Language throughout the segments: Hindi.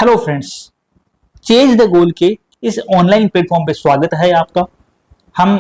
Hello friends, chase the goal के इस ऑनलाइन प्लेटफॉर्म पे स्वागत है आपका। हम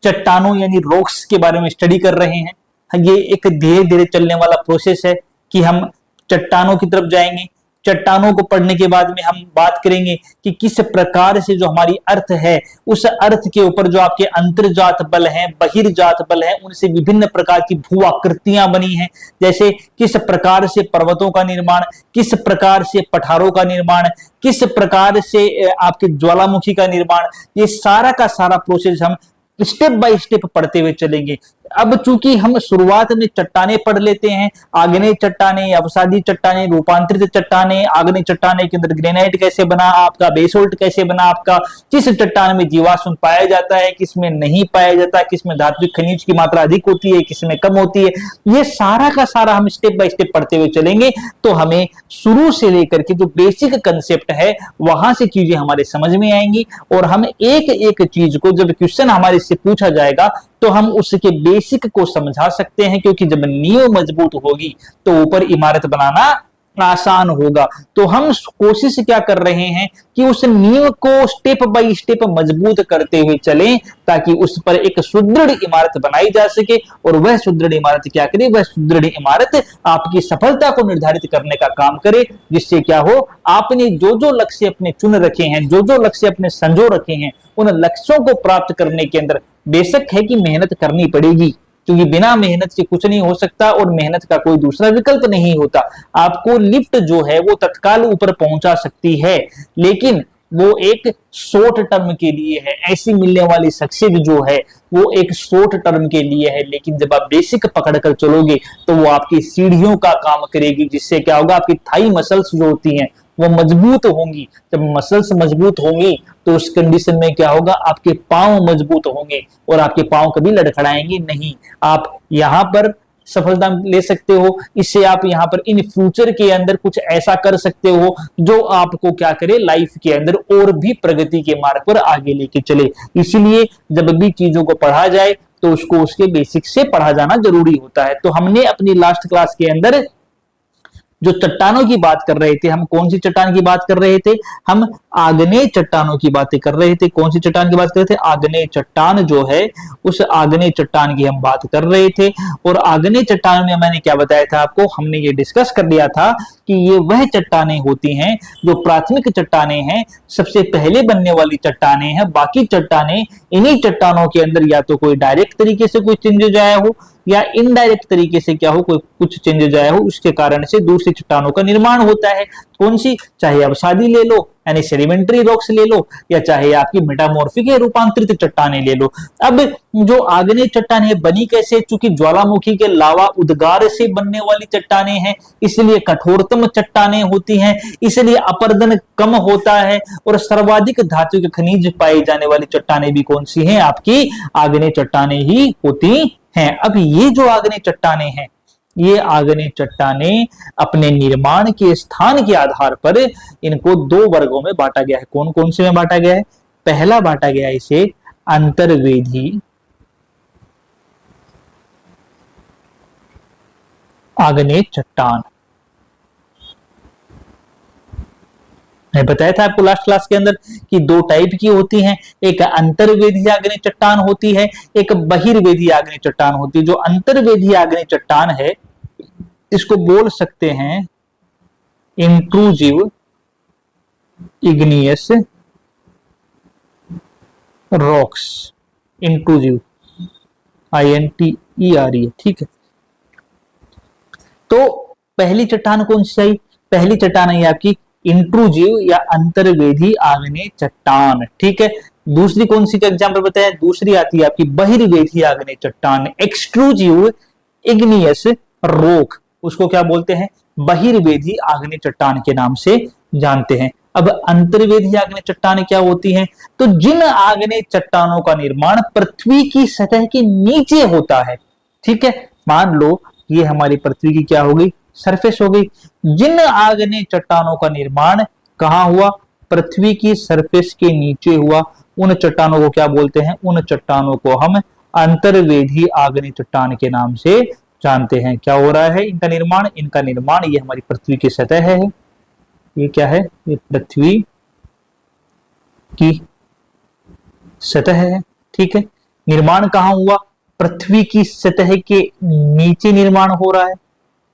चट्टानों यानी रॉक्स के बारे में स्टडी कर रहे हैं। ये एक धीरे धीरे चलने वाला प्रोसेस है कि हम चट्टानों की तरफ जाएंगे। चट्टानों को पढ़ने के बाद में हम बात करेंगे कि किस प्रकार से जो हमारी अर्थ है, उस अर्थ के ऊपर जो आपके अंतर्जात बल हैं, बहिर्जात बल हैं, उनसे विभिन्न प्रकार की भू आकृतियां बनी हैं। जैसे किस प्रकार से पर्वतों का निर्माण, किस प्रकार से पठारों का निर्माण, किस प्रकार से आपके ज्वालामुखी का निर्माण, ये सारा का सारा प्रोसेस हम स्टेप बाय स्टेप पढ़ते हुए चलेंगे। अब चूंकि हम शुरुआत में चट्टाने पढ़ लेते हैं, आग्नेय चट्टाने, अवसादी चट्टाने, रूपांतरित चट्टाने, आग्नेय चट्टाने के अंदर ग्रेनाइट कैसे बना आपका, बेसोल्ट कैसे बना आपका, किस चट्टान में जीवाश्म पाया जाता है, किसमें नहीं पाया जाता, किसमें धात्विक खनिज की मात्रा अधिक होती है, किसमें कम होती है, ये सारा का सारा हम स्टेप बाय स्टेप पढ़ते हुए चलेंगे। तो हमें शुरू से लेकर के जो बेसिक कंसेप्ट है वहां से चीजें हमारे समझ में आएंगी और हम एक एक चीज को जब क्वेश्चन हमारे से पूछा जाएगा तो हम उसके बेसिक को समझा सकते हैं, क्योंकि जब नींव मजबूत होगी तो ऊपर इमारत बनाना आसान होगा। तो हम कोशिश क्या कर रहे हैं कि उस नींव को स्टेप बाय स्टेप मजबूत करते हुए चलें, ताकि उस पर एक सुदृढ़ इमारत बनाई जा सके। और वह सुदृढ़ इमारत क्या करे, वह सुदृढ़ इमारत आपकी सफलता को निर्धारित करने का काम करे, जिससे क्या हो, आपने जो जो लक्ष्य अपने चुन रखे हैं, जो जो लक्ष्य अपने संजो रखे हैं, उन लक्ष्यों को प्राप्त करने के अंदर बेशक है कि मेहनत करनी पड़ेगी, क्योंकि बिना मेहनत के कुछ नहीं हो सकता और मेहनत का कोई दूसरा विकल्प नहीं होता। आपको लिफ्ट जो है वो तत्काल ऊपर पहुंचा सकती है, लेकिन वो एक शॉर्ट टर्म के लिए है। ऐसी मिलने वाली सक्सेस जो है वो एक शॉर्ट टर्म के लिए है, लेकिन जब आप बेसिक पकड़कर चलोगे तो वो आपकी सीढ़ियों का काम करेगी, जिससे क्या होगा, आपकी थाई मसल्स जो होती हैं वो मजबूत होंगी। जब मसल्स मजबूत होंगी तो उस कंडीशन में क्या होगा, आपके पांव मजबूत होंगे और आपके पांव कभी लड़खड़ाएंगे नहीं। आप यहां पर सफलता ले सकते हो। इससे आप यहां पर इन फ्यूचर के अंदर कुछ ऐसा कर सकते हो जो आपको क्या करे, लाइफ के अंदर और भी प्रगति के मार्ग पर आगे लेके चले। इसलिए जब भी चीजों को पढ़ा जाए तो उसको उसके बेसिक से पढ़ा जाना जरूरी होता है। तो हमने अपनी लास्ट क्लास के अंदर जो चट्टानों की बात कर रहे थे, हम कौन सी चट्टान की बात कर रहे थे, हम आग्नेय चट्टानों की बातें कर रहे थे। कौन सी चट्टान की बात कर रहे थे, आग्नेय चट्टान जो है उस आग्नेय चट्टान की हम बात कर रहे थे। और आग्नेय चट्टान में मैंने क्या बताया था आपको, हमने ये डिस्कस कर लिया था कि ये वह चट्टानें होती हैं जो प्राथमिक चट्टानें हैं, सबसे पहले बनने वाली चट्टानें हैं। बाकी चट्टानें, इन्हीं चट्टानों के अंदर या तो कोई डायरेक्ट तरीके से कोई चेंजेज आया हो या इनडायरेक्ट तरीके से क्या हो, कोई कुछ चेंजेज आया हो, उसके कारण से दूसरी चट्टानों का निर्माण होता है। कौन सी, चाहे अवसादी ले लो यानी सेडिमेंट्री रॉक्स ले लो, या चाहे आपकी मेटामॉर्फिक या रूपांतरित चट्टानें ले लो। अब जो आग्नेय चट्टानें बनी कैसे, चूंकि ज्वालामुखी के लावा उद्गार से बनने वाली चट्टानें हैं, इसलिए कठोरतम चट्टानें होती हैं, इसलिए अपरदन कम होता है और सर्वाधिक धातु के खनिज पाए जाने वाली चट्टानें भी कौन सी हैं, आपकी आग्नेय चट्टानें ही होती हैं। अब ये जो आग्नेय चट्टानें हैं, ये आग्नेय चट्टानें अपने निर्माण के स्थान के आधार पर इनको दो वर्गों में बांटा गया है। कौन कौन से में बांटा गया है, पहला बांटा गया है इसे अंतर्वेधी आग्नेय चट्टान। मैं बताया था आपको लास्ट क्लास के अंदर कि दो टाइप की होती हैं, एक अंतर्वेधी आग्नेय चट्टान होती है, एक बहिर्वेधी आग्नेय चट्टान होती है। जो अंतर्वेधी आग्नेय चट्टान है इसको बोल सकते हैं इंट्रूजिव इग्नियस रॉक्स, इंट्रूजिव INTERE, ठीक है। तो पहली चट्टान कौन सी आई, पहली चट्टान है आपकी इंट्रूजिव या अंतर्वेधी आग्नेय चट्टान, ठीक है। दूसरी कौन सी का एग्जांपल बताया, दूसरी आती है आपकी बहिर्वेधी आग्नेय चट्टान, एक्सट्रूजिव इग्नियस रॉक, उसको क्या बोलते हैं, बहिर्वेधी आग्नेय चट्टान के नाम से जानते हैं। अब अंतर्वेधी आग्नेय चट्टान क्या होती हैं, तो जिन आग्नेय चट्टानों का निर्माण पृथ्वी की सतह के नीचे होता है, ठीक है। मान लो ये हमारी पृथ्वी की क्या हो गई, सरफेस हो गई। जिन आग्नेय चट्टानों का निर्माण कहां हुआ, पृथ्वी की सरफेस के नीचे हुआ, उन चट्टानों को क्या बोलते हैं, उन चट्टानों को हम अंतर्वेधी आग्नेय चट्टान के नाम से जानते हैं। क्या हो रहा है इनका निर्माण, इनका निर्माण ये हमारी पृथ्वी की सतह है, ये क्या है, ये पृथ्वी की सतह है। ठीक है, निर्माण कहाँ हुआ, पृथ्वी की सतह के नीचे निर्माण हो रहा है,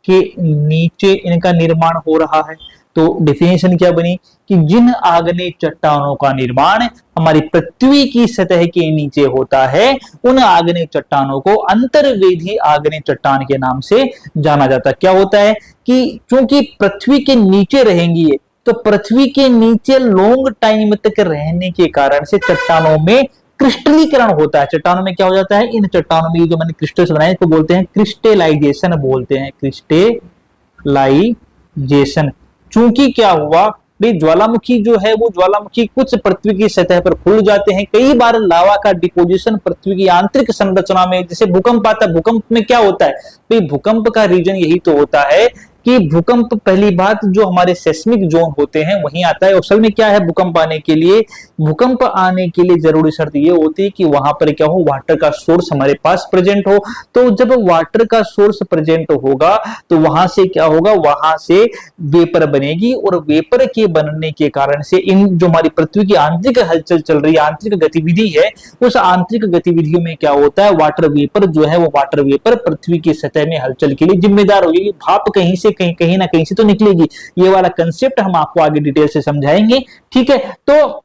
के नीचे इनका निर्माण हो रहा है। तो डेफिनेशन क्या बनी कि जिन आग्नेय चट्टानों का निर्माण हमारी पृथ्वी की सतह के नीचे होता है, उन आग्नेय चट्टानों को अंतर्वेधी आग्नेय चट्टान के नाम से जाना जाता है। क्या होता है कि क्योंकि पृथ्वी के नीचे रहेंगी, तो पृथ्वी के नीचे लॉन्ग टाइम तक रहने के कारण से चट्टानों में क्रिस्टलीकरण होता है। चट्टानों में क्या हो जाता है, इन चट्टानों में जो मैंने क्रिस्टल्स बनाए इसको बोलते हैं क्रिस्टलाइजेशन, बोलते हैं क्रिस्टलाइजेशन। चूंकि क्या हुआ भाई, ज्वालामुखी जो है वो ज्वालामुखी कुछ पृथ्वी की सतह पर खुल जाते हैं। कई बार लावा का डिपोजिशन पृथ्वी की आंतरिक संरचना में, जैसे भूकंप आता है, भूकंप में क्या होता है भाई, भूकंप का रीजन यही तो होता है कि भूकंप पहली बात जो हमारे सेस्मिक जोन होते हैं वहीं आता है। असल में क्या है, भूकंप आने के लिए, भूकंप आने के लिए जरूरी शर्त ये होती है कि वहां पर क्या हो, वाटर का सोर्स हमारे पास प्रेजेंट हो। तो जब वाटर का सोर्स प्रेजेंट होगा तो वहां से क्या होगा, वहां से वेपर बनेगी, और वेपर के बनने के कारण से इन जो हमारी पृथ्वी की आंतरिक हलचल चल रही है, आंतरिक गतिविधि है, उस आंतरिक गतिविधियों में क्या होता है, वाटर वेपर जो है वो वाटर वेपर पृथ्वी की सतह में हलचल के लिए जिम्मेदार होगी। भाप कहीं से कहीं ना कहीं से तो निकलेगी। ये वाला कंसेप्ट हम आपको आगे डिटेल से समझाएंगे। ठीक है, तो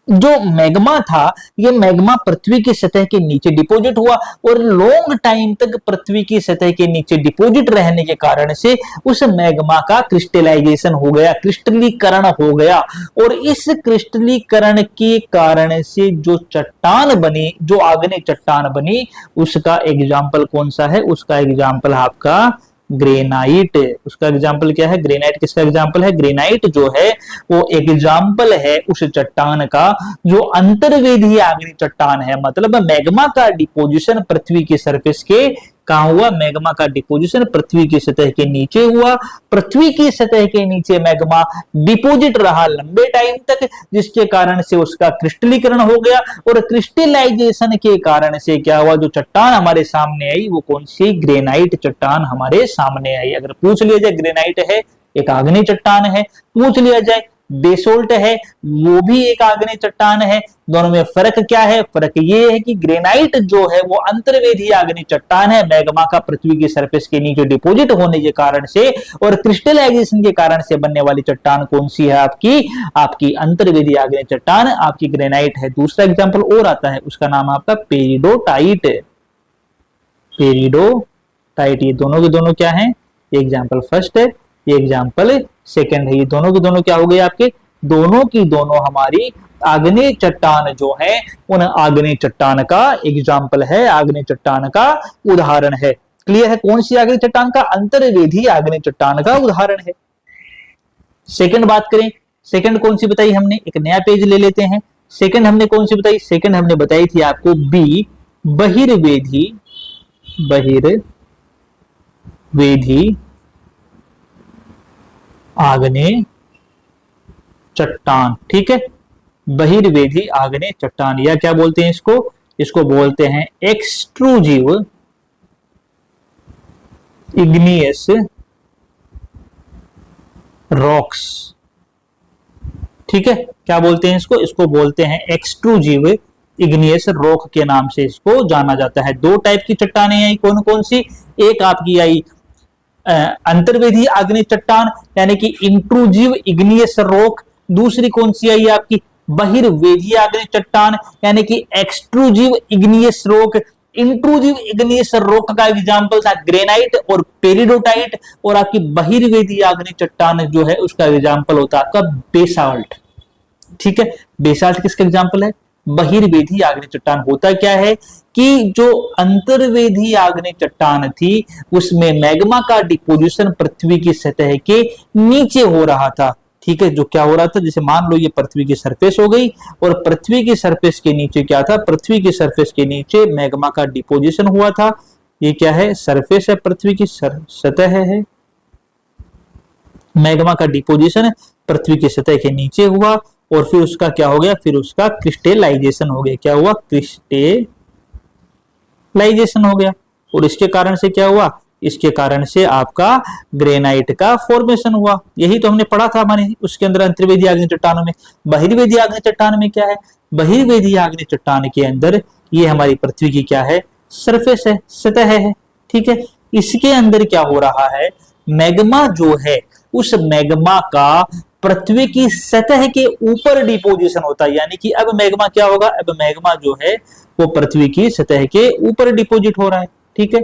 जो मैग्मा था, ये मैग्मा पृथ्वी की सतह के नीचे डिपॉजिट हुआ, और लॉन्ग टाइम तक पृथ्वी की सतह के नीचे डिपॉजिट रहने के कारण से उस मैग्मा का क्रिस्टलाइजेशन हो गया, क्रिस्टलीकरण हो गया। और इस क्रिस्टलीकरण के कारण से जो चट्टान बनी, जो आग्नेय चट्टान बनी, उसका एग्जाम्पल कौन सा है, उसका एग्जाम्पल आपका ग्रेनाइट। उसका एग्जाम्पल क्या है, ग्रेनाइट किसका एग्जाम्पल है, ग्रेनाइट जो है वो एग्जाम्पल है उस चट्टान का जो अंतर्वेदी आग्नेय चट्टान है। मतलब मैग्मा का डिपोजिशन पृथ्वी की सरफेस के कहां हुआ, मैग्मा का डिपोजिशन पृथ्वी की सतह के नीचे हुआ। पृथ्वी की सतह के नीचे मैग्मा डिपोजिट रहा लंबे टाइम तक, जिसके कारण से उसका क्रिस्टलीकरण हो गया, और क्रिस्टलाइजेशन के कारण से क्या हुआ, जो चट्टान हमारे सामने आई वो कौन सी, ग्रेनाइट चट्टान हमारे सामने आई। अगर पूछ लिया जाए ग्रेनाइट है एक आग्नेय चट्टान है, पूछ लिया जाए बेसोल्ट है वो भी एक आग्नेय चट्टान है, दोनों में फर्क क्या है, फर्क ये है कि ग्रेनाइट जो है वो अंतर्वेदी आग्नेय चट्टान है, मैग्मा का पृथ्वी की सरफेस के नीचे डिपॉजिट होने के कारण से और क्रिस्टलाइजेशन के कारण से बनने वाली चट्टान कौन सी है, आपकी अंतर्वेदी आग्नेय चट्टान आपकी ग्रेनाइट है। दूसरा एग्जाम्पल और आता है, उसका नाम आपका पेरिडोटाइट। पेरिडोटाइट, ये दोनों के दोनों क्या है, एग्जाम्पल फर्स्ट है, ये एग्जाम्पल सेकंड है। ये दोनों के दोनों क्या हो गए आपके, दोनों की दोनों हमारी आग्नेय चट्टान जो है उन आग्नेय चट्टान का एग्जाम्पल है, आग्नेय चट्टान का उदाहरण है। क्लियर है, कौन सी आग्नेय चट्टान का, अंतर्वेदी आग्नेय चट्टान का उदाहरण है। सेकंड बात करें, सेकंड कौन सी बताई हमने, एक नया पेज ले लेते हैं। सेकंड हमने कौन सी बताई, सेकंड हमने बताई थी आपको बी, बहिर्वेदी आग्नेय चट्टान। ठीक है, बहिर्वेदी आग्नेय चट्टान, या क्या बोलते हैं इसको बोलते हैं एक्सट्रूजिव इग्नियस रॉक्स। ठीक है, क्या बोलते हैं इसको बोलते हैं एक्सट्रूजिव इग्नियस रॉक के नाम से इसको जाना जाता है। दो टाइप की चट्टानें आई, कौन कौन सी, एक आपकी आई अंतर्वेदी आग्नेय चट्टान यानी कि इंट्रूजिव इग्नियस रॉक, दूसरी कौन सी आई आपकी बहिर्वेदी आग्नेय चट्टान यानी कि एक्सट्रूजिव इग्नियस रॉक। इंट्रूजिव इग्नियस रॉक का एग्जांपल था ग्रेनाइट और पेरिडोटाइट, और आपकी बहिर्वेदी आग्नेय चट्टान जो है उसका एग्जांपल होता है आपका बेसाल्ट। ठीक है, बेसाल्ट किसका एग्जांपल है, बहिर्वेदी आग्नेय चट्टान। होता क्या है कि जो अंतर्वेदी आग्नेय चट्टान थी उसमें मैग्मा का डिपोजिशन पृथ्वी की सतह के नीचे हो रहा था। ठीक है, जो क्या हो रहा था, जैसे मान लो ये पृथ्वी की सरफेस हो गई और पृथ्वी की सरफेस के नीचे क्या था, पृथ्वी की सरफेस के नीचे मैग्मा का डिपोजिशन हुआ था। ये क्या है, सरफेस है, पृथ्वी की सतह है, मैग्मा का डिपोजिशन पृथ्वी की सतह के नीचे हुआ और फिर उसका क्या हो गया, फिर उसका क्रिस्टलाइजेशन हो गया। क्या हुआ, क्रिस्टलाइजेशन हो गया, और इसके कारण से क्या हुआ, इसके कारण से आपका ग्रेनाइट का फॉर्मेशन हुआ। यही तो हमने पढ़ा था हमारे उसके अंदर अंतर्वेदी आग्नेय चट्टानों में। बहिर्वेदी आग्नेय चट्टान में क्या है, बहिर्वेदी आग्नेय चट्टान के अंदर ये हमारी पृथ्वी की क्या है, सरफेस है, सतह है, ठीक है। इसके अंदर क्या हो रहा है, मैग्मा जो है उस मैग्मा का पृथ्वी की सतह के ऊपर डिपोजिशन होता है, यानी कि अब मैग्मा क्या होगा, अब मैग्मा जो है वो पृथ्वी की सतह के ऊपर डिपोजिट हो रहा है, ठीक है।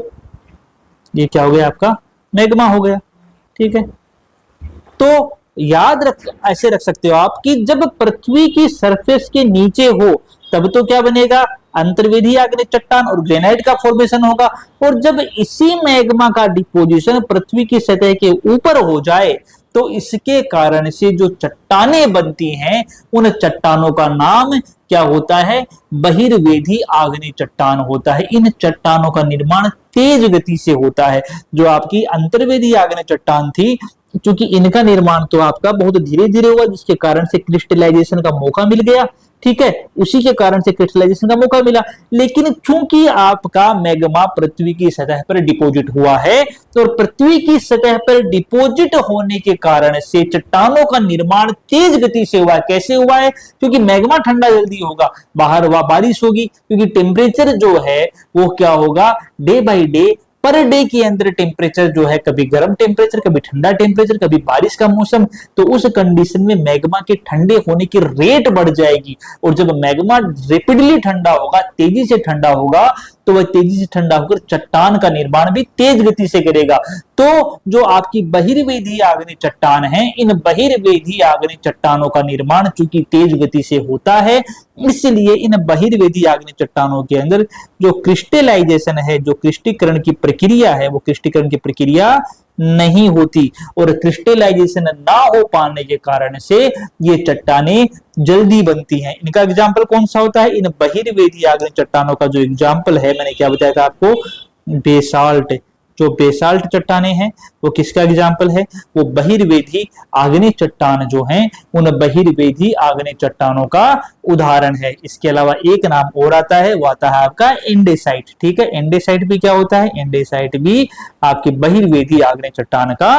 ये क्या हो गया, आपका मैग्मा हो गया, ठीक है। तो याद रख, ऐसे रख सकते हो आप कि जब पृथ्वी की सरफेस के नीचे हो तब तो क्या बनेगा, अंतर्वेदी आग्नेय चट्टान और ग्रेनाइट का फॉर्मेशन होगा। और जब इसी मैग्मा का डिपोजिशन पृथ्वी की सतह के ऊपर हो जाए तो इसके कारण से जो चट्टानें बनती हैं उन चट्टानों का नाम क्या होता है, बहिर्वेदी आग्नेय चट्टान होता है। इन चट्टानों का निर्माण तेज गति से होता है। जो आपकी अंतर्वेदी आग्नेय चट्टान थी, क्योंकि इनका निर्माण तो आपका बहुत धीरे धीरे हुआ, जिसके कारण से क्रिस्टलाइजेशन का मौका मिल गया, ठीक है, उसी के कारण से क्रिस्टलाइजेशन का मौका मिला। लेकिन चूंकि आपका मैग्मा पृथ्वी की सतह पर डिपोजिट हुआ है, तो पृथ्वी की सतह पर डिपोजिट होने के कारण से चट्टानों का निर्माण तेज गति से हुआ है। कैसे हुआ है, क्योंकि मैग्मा ठंडा जल्दी होगा, बाहर हुआ बारिश होगी, क्योंकि टेम्परेचर जो है वो क्या होगा, day by day per day के अंदर टेम्परेचर जो है, कभी गर्म टेम्परेचर, कभी ठंडा टेम्परेचर, कभी बारिश का मौसम, तो उस कंडीशन में मैग्मा के ठंडे होने की रेट बढ़ जाएगी। और जब मैग्मा रेपिडली ठंडा होगा, तेजी से ठंडा होगा, तो वह तेजी से ठंडा होकर चट्टान का निर्माण भी तेज गति से करेगा। तो जो आपकी बहिर्वेदी आग्नेय चट्टान है, इन बहिर्वेदी आग्नेय चट्टानों का निर्माण चूंकि तेज गति से होता है, इसलिए इन बहिर्वेदी आग्नेय चट्टानों के अंदर जो क्रिस्टलाइजेशन है, जो क्रिस्टीकरण की प्रक्रिया है, वो क्रिस्टीकरण की प्रक्रिया नहीं होती। और क्रिस्टलाइजेशन ना हो पाने के कारण से ये चट्टानें जल्दी बनती हैं। इनका एग्जाम्पल कौन सा होता है, इन बहिर्वेदी आग्नेय चट्टानों का जो एग्जाम्पल है, मैंने क्या बताया था आपको, बेसाल्ट। जो बेसाल्ट चट्टानें हैं वो किसका एग्जाम्पल है, वो बहिर्वेदी आग्नेय चट्टान जो हैं, उन बहिर्वेदी आग्नेय चट्टानों का उदाहरण है। इसके अलावा एक नाम और आता है, वो आता है आपका एंडेसाइट, ठीक है। एंडेसाइट भी क्या होता है, एंडेसाइट भी आपकी बहिर्वेदी आग्नेय चट्टान का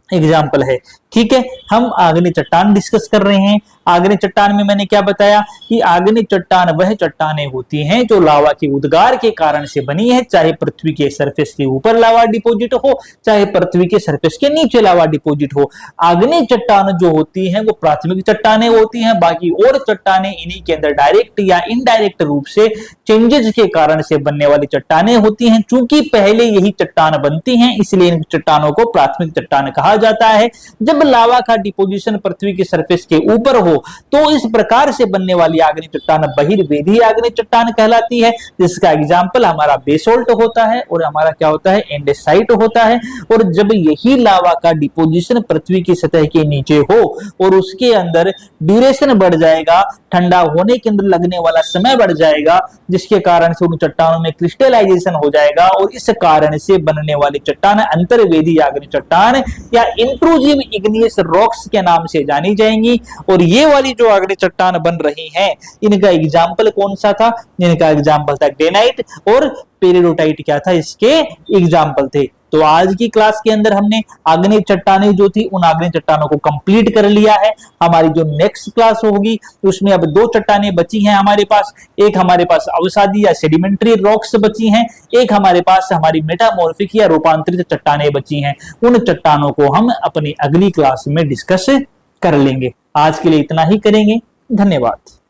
एग्जाम्पल है, ठीक है। हम आग्नेय चट्टान डिस्कस कर रहे हैं। आग्नेय चट्टान में मैंने क्या बताया कि आग्नेय चट्टान वह चट्टानें होती हैं जो लावा के उद्गार के कारण से बनी है, चाहे पृथ्वी के सरफेस के ऊपर लावा डिपोजिट हो, चाहे पृथ्वी के सरफेस के नीचे लावा डिपोजिट हो। आग्नेय चट्टान जो होती हैं वो प्राथमिक चट्टानें होती हैं, बाकी और चट्टानें इन्हीं के अंदर डायरेक्ट या इनडायरेक्ट रूप से चेंजेस के कारण से बनने वाली चट्टानें होती हैं। चूंकि पहले यही चट्टान बनती हैं, इसलिए इन चट्टानों को प्राथमिक चट्टान कहा जाता है। जब लावा का डिपोजिशन पृथ्वी की सरफेस के ऊपर हो तो इस प्रकार से बनने वाली आग्नेय चट्टान बहिर्वेदी आग्नेय चट्टान कहलाती है, जिसका एग्जाम्पल हमारा बेसोल्ट होता है और हमारा क्या होता है, एंडेसाइट होता है। और जब यही लावा का डिपोजिशन पृथ्वी की सतह के नीचे हो और उसके अंदर ड्यूरेशन बढ़ जाएगा, ठंडा होने के अंदर लगने वाला समय बढ़ जाएगा, जिसके कारण से उन चट्टानों में क्रिस्टलाइजेशन हो जाएगा और इस कारण से बनने वाली चट्टान अंतर्वेदी आग्नेय चट्टान या इंट्रूजिव इग्नियस रॉक्स के नाम से जानी जाएंगी। और ये वाली जो आग्नेय चट्टान बन रही हैं, इनका एग्जाम्पल कौन सा था, इनका एग्जाम्पल था ग्रेनाइट, और पेरिडोटाइट क्या था, इसके एग्जाम्पल थे। तो आज की क्लास के अंदर हमने आग्नेय चट्टानें जो थी उन आग्नेय चट्टानों को कंप्लीट कर लिया है। हमारी जो नेक्स्ट क्लास होगी उसमें अब दो चट्टानें बची हैं हमारे पास। एक हमारे पास अवसादी या सेडिमेंट्री रॉक्स बची हैं, एक हमारे पास हमारी मेटामॉर्फिक या रूपांतरित चट्टानें बची हैं। उन चट्टानों को हम अपनी अगली क्लास में डिस्कस कर लेंगे। आज के लिए इतना ही करेंगे। धन्यवाद।